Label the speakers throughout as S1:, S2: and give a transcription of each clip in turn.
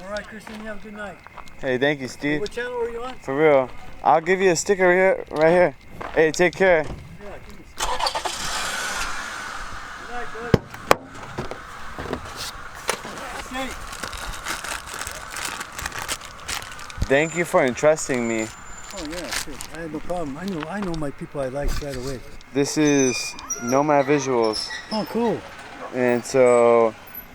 S1: All right, Christian, you have a good night.
S2: Hey, thank you, Steve.
S1: What channel are you on?
S2: For real. I'll give you a sticker here, right here. Hey, take care.
S1: Yeah, give me some. Good night, bud. Safe.
S2: Thank you for entrusting me.
S1: Oh yeah, shit. I had no problem. I know my people I like right away.
S2: This is Nomad Visuals.
S1: Oh, cool.
S2: And so,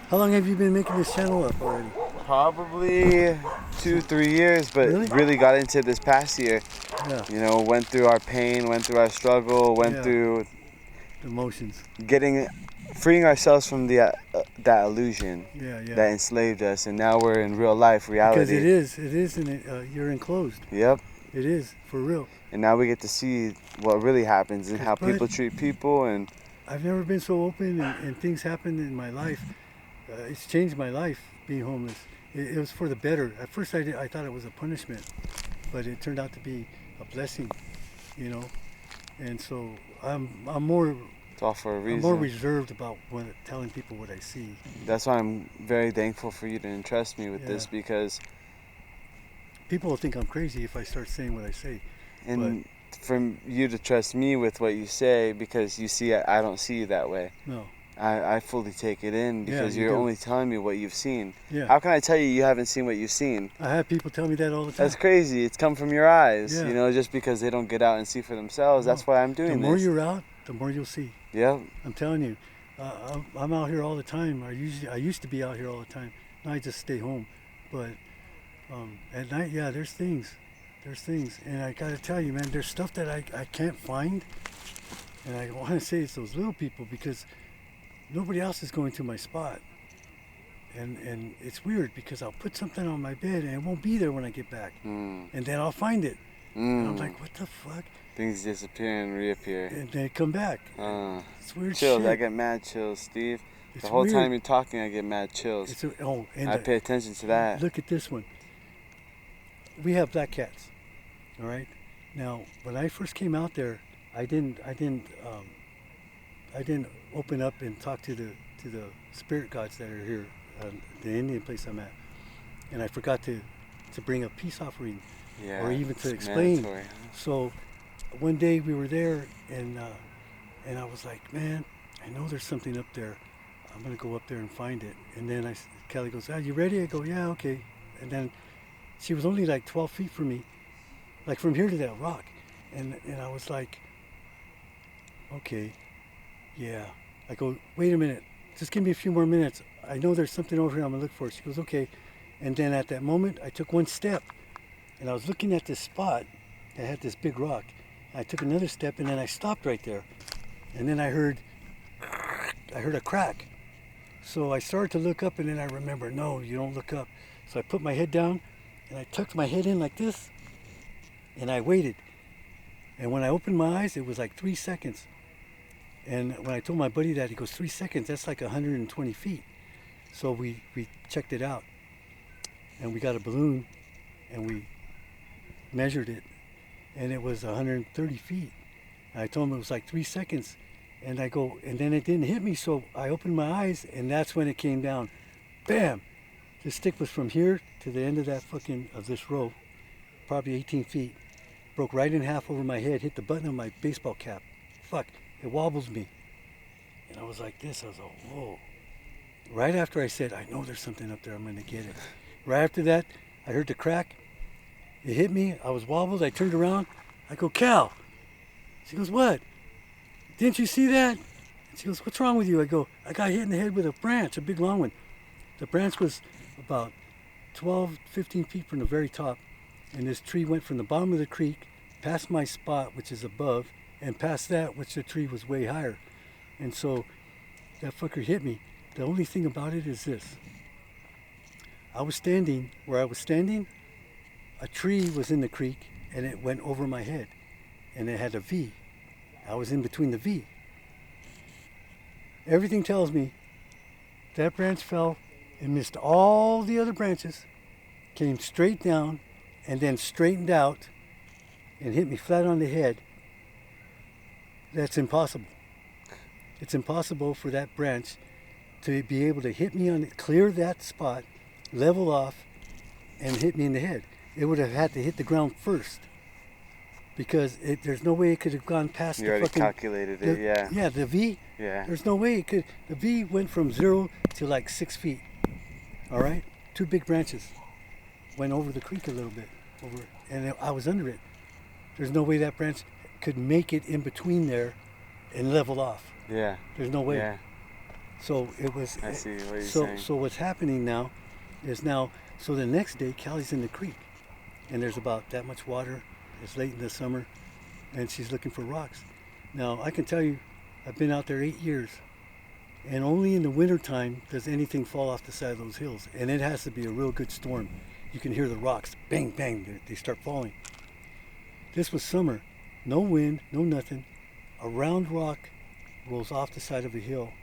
S1: How long have you been making this channel up already?
S2: probably 2-3 years, but really got into it this past year.
S1: Yeah.
S2: You know, went through our pain, went through our struggle, went through
S1: emotions.
S2: Freeing ourselves from that illusion that enslaved us, and now we're in real life reality.
S1: Because it is, and you're enclosed.
S2: Yep.
S1: It is, for real.
S2: And now we get to see what really happens and how people treat people. And
S1: I've never been so open, and things happen in my life. It's changed my life, being homeless. It was for the better. At first I thought it was a punishment, but it turned out to be a blessing, you know. And so I'm more...
S2: It's all for a reason.
S1: I'm more reserved about telling people what I see.
S2: That's why I'm very thankful for you to entrust me with this, because...
S1: people will think I'm crazy if I start saying what I say.
S2: And for you to trust me with what you say, because you see, I don't see you that way.
S1: No.
S2: I fully take it in, because you're only telling me what you've seen.
S1: Yeah.
S2: How can I tell you haven't seen what you've seen?
S1: I have people tell me that all the time.
S2: That's crazy. It's come from your eyes, you know, just because they don't get out and see for themselves. No. That's why I'm doing this.
S1: The more you're out, the more you'll see.
S2: Yeah.
S1: I'm telling you, I'm out here all the time. I used to be out here all the time. Now I just stay home. But at night, there's things. There's things. And I got to tell you, man, there's stuff that I can't find. And I want to say it's those little people, because nobody else is going to my spot. And it's weird, because I'll put something on my bed and it won't be there when I get back. And then I'll find it. And I'm like, what the fuck?
S2: Things disappear and reappear.
S1: And they come back. It's weird
S2: chills.
S1: shit.
S2: I get mad chills, Steve. The whole time you're talking, I get mad chills. I pay attention to that.
S1: Look at this one. We have black cats. All right. Now, when I first came out there, I didn't open up and talk to the spirit gods that are here, the Indian place I'm at, and I forgot to bring a peace offering, or even to explain. So one day we were there, and I was like, man, I know there's something up there. I'm gonna go up there and find it. And then Kelly goes, you ready? I go, yeah, okay. And then she was only like 12 feet from me, like from here to that rock. And I was like, okay, yeah. I go, wait a minute, just give me a few more minutes. I know there's something over here I'm gonna look for. She goes, okay. And then at that moment, I took one step, and I was looking at this spot that had this big rock. I took another step, and then I stopped right there. And then I heard a crack. So I started to look up, and then I remember, no, you don't look up. So I put my head down, and I tucked my head in like this, and I waited. And when I opened my eyes, it was like 3 seconds. And when I told my buddy that, he goes, 3 seconds, that's like 120 feet. So we checked it out. And we got a balloon, and we measured it, and it was 130 feet. And I told him it was like 3 seconds. And I go, and then it didn't hit me, so I opened my eyes, and that's when it came down. Bam! The stick was from here to the end of this row, probably 18 feet. Broke right in half over my head, hit the button of my baseball cap. Fuck, it wobbles me. And I was like this, I was like, whoa. Right after I said, I know there's something up there, I'm gonna get it. Right after that, I heard the crack. It hit me, I was wobbled, I turned around. I go, Cal. She goes, what? Didn't you see that? And she goes, what's wrong with you? I go, I got hit in the head with a branch, a big long one. The branch was about 12, 15 feet from the very top. And this tree went from the bottom of the creek, past my spot, which is above, and past that, which the tree was way higher. And so that fucker hit me. The only thing about it is this. I was standing where I was standing. A tree was in the creek, and it went over my head. And it had a V. I was in between the V. Everything tells me that branch fell and missed all the other branches, came straight down, and then straightened out and hit me flat on the head. That's impossible. It's impossible for that branch to be able to hit me on it, clear that spot, level off, and hit me in the head. It would have had to hit the ground first. Because there's no way it could have gone past
S2: the fucking... You already calculated it, yeah.
S1: Yeah, the V.
S2: Yeah.
S1: There's no way it could. The V went from 0 to like 6 feet. All right? 2 big branches. Went over the creek a little bit. And I was under it. There's no way that branch could make it in between there and level off.
S2: Yeah.
S1: There's no way.
S2: Yeah.
S1: So it was...
S2: I see what you're saying.
S1: So what's happening now is so the next day, Callie's in the creek. And there's about that much water. It's late in the summer, and she's looking for rocks. Now, I can tell you, I've been out there 8 years, and only in the wintertime does anything fall off the side of those hills. And it has to be a real good storm. You can hear the rocks, bang, bang, they start falling. This was summer. No wind, no nothing. A round rock rolls off the side of a hill,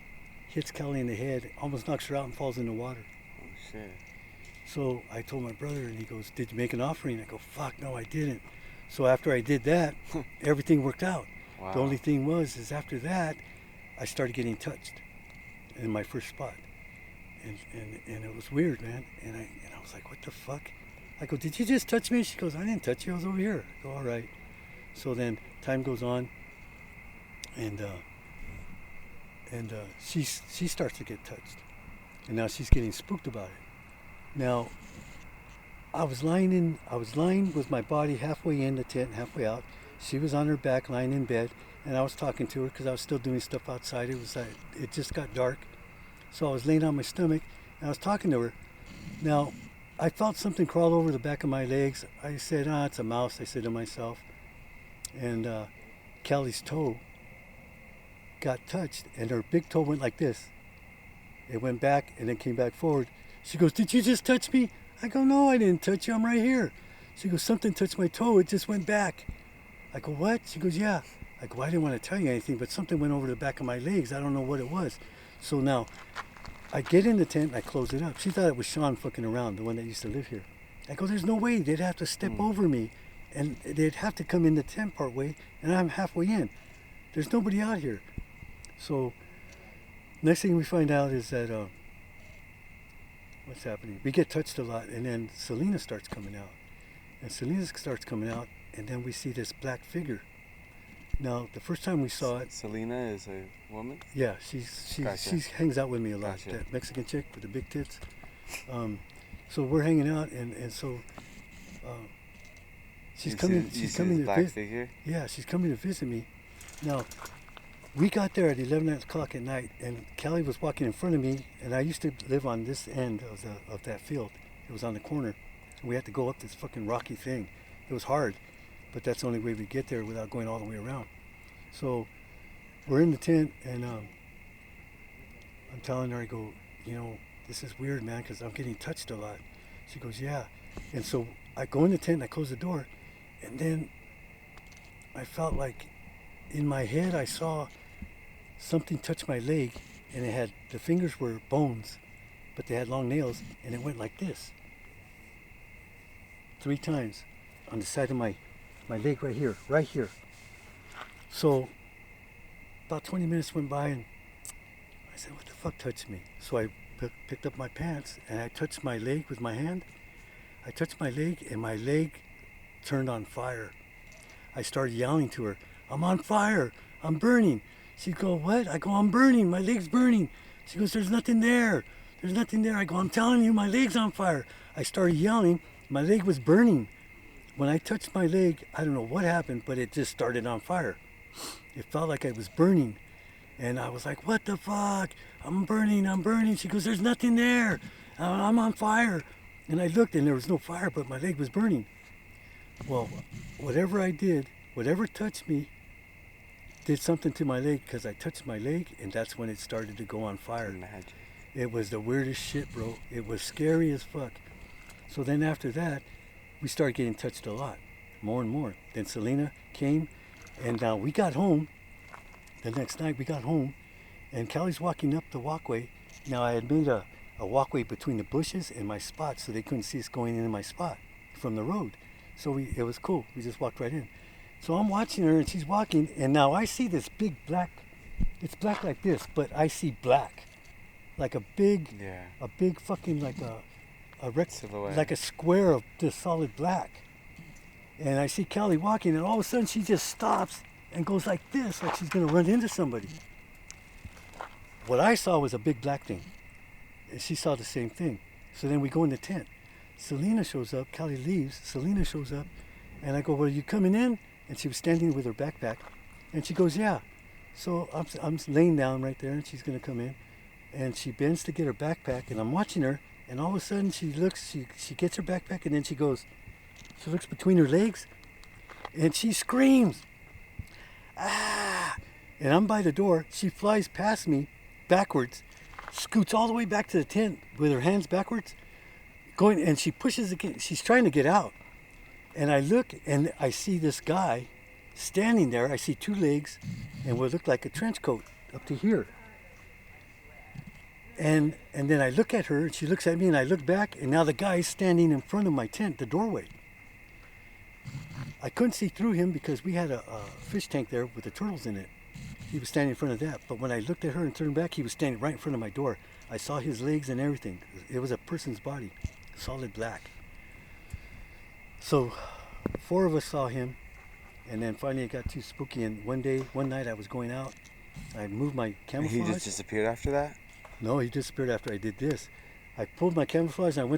S1: hits Callie in the head, almost knocks her out and falls in the water.
S2: Oh, shit.
S1: So I told my brother, and he goes, "Did you make an offering?" I go, "Fuck, no, I didn't." So after I did that, everything worked out.
S2: Wow.
S1: The only thing is after that, I started getting touched in my first spot. And it was weird, man. And I was like, what the fuck? I go, "Did you just touch me?" She goes, "I didn't touch you, I was over here." I go, "All right." So then time goes on, and she starts to get touched. And now she's getting spooked about it. Now, I was lying with my body halfway in the tent, halfway out. She was on her back, lying in bed, and I was talking to her because I was still doing stuff outside. It just got dark, so I was laying on my stomach, and I was talking to her. Now, I felt something crawl over the back of my legs. I said, "It's a mouse," I said to myself. And Callie's toe got touched, and her big toe went like this. It went back and then came back forward. She goes, "Did you just touch me?" I go, "No, I didn't touch you. I'm right here." She goes, "Something touched my toe. It just went back." I go, "What?" She goes, "Yeah." I go, "I didn't want to tell you anything, but something went over the back of my legs. I don't know what it was." So now I get in the tent and I close it up. She thought it was Sean fucking around, the one that used to live here. I go, "There's no way. They'd have to step over me, and they'd have to come in the tent part way, and I'm halfway in. There's nobody out here." So next thing we find out is that what's happening? We get touched a lot, and then Selena starts coming out. And then we see this black figure. Now, the first time we saw it...
S2: Selena is a woman?
S1: Yeah, she hangs out with me a lot.
S2: Gotcha.
S1: That Mexican chick with the big tits. So we're hanging out, and so she's coming to visit. Yeah, she's coming to visit me. Now, we got there at 11 o'clock at night, and Callie was walking in front of me, and I used to live on this end of that field. It was on the corner. We had to go up this fucking rocky thing. It was hard, but that's the only way we get there without going all the way around. So we're in the tent, and I'm telling her, I go, "This is weird, man, because I'm getting touched a lot." She goes, "Yeah." And so I go in the tent, and I close the door, and then I felt like in my head I saw something touch my leg, and the fingers were bones, but they had long nails, and it went like this 3 times on the side of my leg right here. So about 20 minutes went by, and I said, "What the fuck touched me?" So I picked up my pants, and I touched my leg with my hand. I touched my leg, and my leg turned on fire. I started yelling to her, "I'm on fire, I'm burning." She goes, "What?" I go, "I'm burning, my leg's burning." She goes, "There's nothing there. I go, "I'm telling you, my leg's on fire." I started yelling, my leg was burning. When I touched my leg, I don't know what happened, but it just started on fire. It felt like I was burning. And I was like, "What the fuck? I'm burning. She goes, "There's nothing there. I'm on fire." And I looked, and there was no fire, but my leg was burning. Well, whatever I did, whatever touched me, did something to my leg, because I touched my leg, and that's when it started to go on fire.
S2: Imagine.
S1: It was the weirdest shit, bro. It was scary as fuck. So then after that, we started getting touched a lot, more and more. Then Selena came, and now we got home. The next night we got home, and Callie's walking up the walkway. Now I had made a walkway between the bushes and my spot, so they couldn't see us going into my spot from the road. So it was cool. We just walked right in. So I'm watching her, and she's walking, and now I see this big black. It's black like this, but I see black, like a big fucking like a
S2: silhouette,
S1: like a square of just solid black. And I see Callie walking, and all of a sudden she just stops and goes like this, like she's going to run into somebody. What I saw was a big black thing, and she saw the same thing. So then we go in the tent. Selena shows up, Callie leaves, Selena shows up, and I go, well, are you coming in? And she was standing with her backpack, and she goes, yeah. So I'm laying down right there, and she's going to come in, and she bends to get her backpack, and I'm watching her, and all of a sudden she looks, she gets her backpack, and then she goes, she looks between her legs, and she screams, ah! And I'm by the door. She flies past me backwards, scoots all the way back to the tent with her hands backwards, going, and she pushes again. She's trying to get out. And I look, and I see this guy standing there. I see two legs and what looked like a trench coat up to here. And then I look at her, and she looks at me, and I look back, and now the guy's standing in front of my tent, the doorway. I couldn't see through him because we had a fish tank there with the turtles in it. He was standing in front of that. But when I looked at her and turned back, he was standing right in front of my door. I saw his legs and everything. It was a person's body, solid black. So 4 of us saw him, and then finally it got too spooky. And one night I was going out. I moved my camouflage.
S2: He just disappeared after that?
S1: No, he disappeared after I did this. I pulled my camouflage and I went